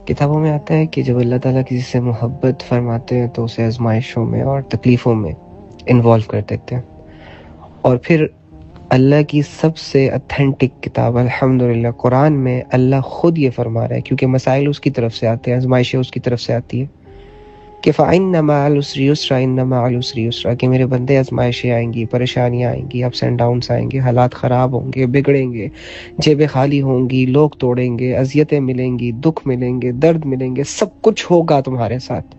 کتابوں میں آتا ہے کہ جب اللہ تعالیٰ کسی سے محبت فرماتے ہیں تو اسے آزمائشوں میں اور تکلیفوں میں انوالو کر دیتے ہیں. اور پھر اللہ کی سب سے اتھینٹک کتاب الحمدللہ قرآن میں اللہ خود یہ فرما رہا ہے، کیونکہ مسائل اس کی طرف سے آتے ہیں، آزمائشیں اس کی طرف سے آتی ہیں، کہ فَإِنَّ مَعَ الْعُسْرِ يُسْرًا إِنَّ مَعَ الْعُسْرِ يُسْرًا، کہ میرے بندے آزمائشیں آئیں گی، پریشانیاں آئیں گی، اپس اینڈ ڈاؤنس آئیں گے، حالات خراب ہوں گے، بگڑیں گے، جیبیں خالی ہوں گی، لوگ توڑیں گے، اذیتیں ملیں گی، دکھ ملیں گے، درد ملیں گے، سب کچھ ہوگا تمہارے ساتھ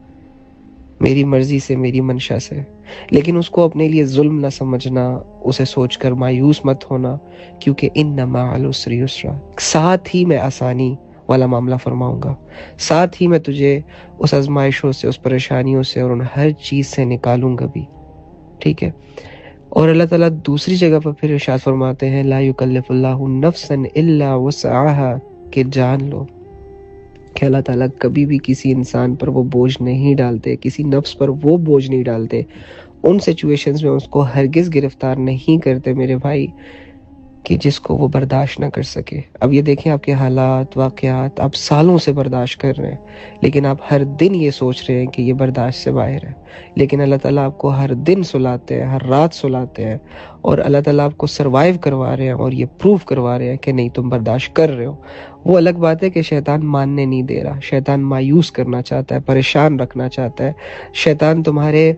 میری مرضی سے، میری منشا سے. لیکن اس کو اپنے لیے ظلم نہ سمجھنا، اسے سوچ کر مایوس مت ہونا، کیونکہ ان مع العسر یسرا، ساتھ ہی میں آسانی والا معاملہ فرماؤں گا، ساتھ ہی میں تجھے اس آزمائشوں سے، اس پریشانیوں سے اور ان ہر چیز سے نکالوں گا بھی. ٹھیک ہے. اور اللہ تعالیٰ دوسری جگہ پر پھر ارشاد فرماتے ہیں لا یکلف اللہ نفسا الا وسعها، کہ جان لو کہ اللہ تعالیٰ کبھی بھی کسی انسان پر وہ بوجھ نہیں ڈالتے، کسی نفس پر وہ بوجھ نہیں ڈالتے، ان سچویشنز میں اس کو ہرگز گرفتار نہیں کرتے میرے بھائی کہ جس کو وہ برداشت نہ کر سکے. اب یہ دیکھیں آپ کے حالات، واقعات آپ سالوں سے برداشت کر رہے ہیں، لیکن آپ ہر دن یہ سوچ رہے ہیں کہ یہ برداشت سے باہر ہے. لیکن اللہ تعالیٰ آپ کو ہر دن سلاتے ہیں، ہر رات سلاتے ہیں، اور اللہ تعالیٰ آپ کو سروائیو کروا رہے ہیں اور یہ پروف کروا رہے ہیں کہ نہیں تم برداشت کر رہے ہو. وہ الگ بات ہے کہ شیطان ماننے نہیں دے رہا، شیطان مایوس کرنا چاہتا ہے، پریشان رکھنا چاہتا ہے. شیطان تمہارے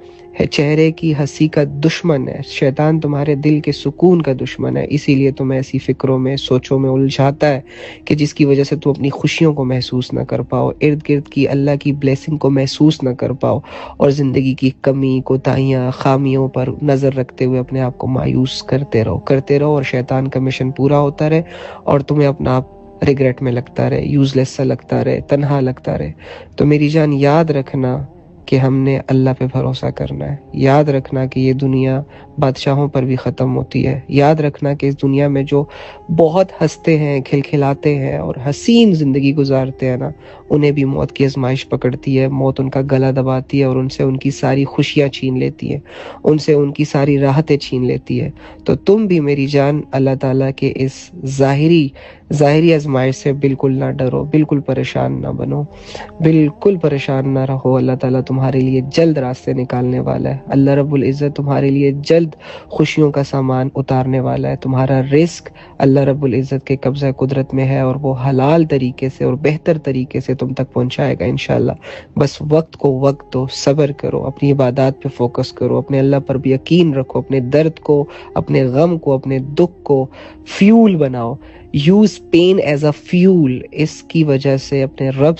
چہرے کی ہنسی کا دشمن ہے، شیطان تمہارے دل کے سکون کا دشمن ہے، اسی لیے تم ایسی فکروں میں، سوچوں میں الجھاتا ہے کہ جس کی وجہ سے تم اپنی خوشیوں کو محسوس نہ کر پاؤ، ارد گرد کی اللہ کی بلیسنگ کو محسوس نہ کر پاؤ، اور زندگی کی کمی، کوتاہیاں، خامیوں پر نظر رکھتے ہوئے اپنے آپ کو مایوس کرتے رہو، اور شیطان کا مشن پورا ہوتا رہے اور تمہیں اپنا آپ ریگریٹ میں لگتا رہے، یوز لیس سا لگتا رہے، تنہا لگتا رہے. تو میری جان یاد رکھنا کہ ہم نے اللہ پہ بھروسہ کرنا ہے. یاد رکھنا کہ یہ دنیا بادشاہوں پر بھی ختم ہوتی ہے. یاد رکھنا کہ اس دنیا میں جو بہت ہنستے ہیں، کھلکھلاتے ہیں اور حسین زندگی گزارتے ہیں نا، انہیں بھی موت کی آزمائش پکڑتی ہے، موت ان کا گلا دباتی ہے اور ان سے ان کی ساری خوشیاں چھین لیتی ہے، ان سے ان کی ساری راحتیں چھین لیتی ہے. تو تم بھی میری جان اللہ تعالیٰ کے اس ظاہری آزمائش سے بالکل نہ ڈرو، بالکل پریشان نہ بنو، بالکل پریشان نہ رہو. اللہ تعالیٰ تمہارے لیے جلد راستے نکالنے والا ہے. اللہ رب العزت تمہارے لیے جلد خوشیوں کا سامان اتارنے والا ہے. تمہارا رزق اللہ رب العزت کے قبضہ قدرت میں ہے، اور وہ حلال طریقے سے اور بہتر طریقے سے تم تک پہنچائے گا انشاءاللہ. بس وقت کو وقت دو، صبر کرو، اپنی عبادات پہ فوکس کرو، اپنے اللہ پر بھی یقین رکھو، اپنے درد کو، اپنے غم کو، اپنے دکھ کو فیول بناؤ. Use pain as a fuel. اس کی وجہ سے اپنے رب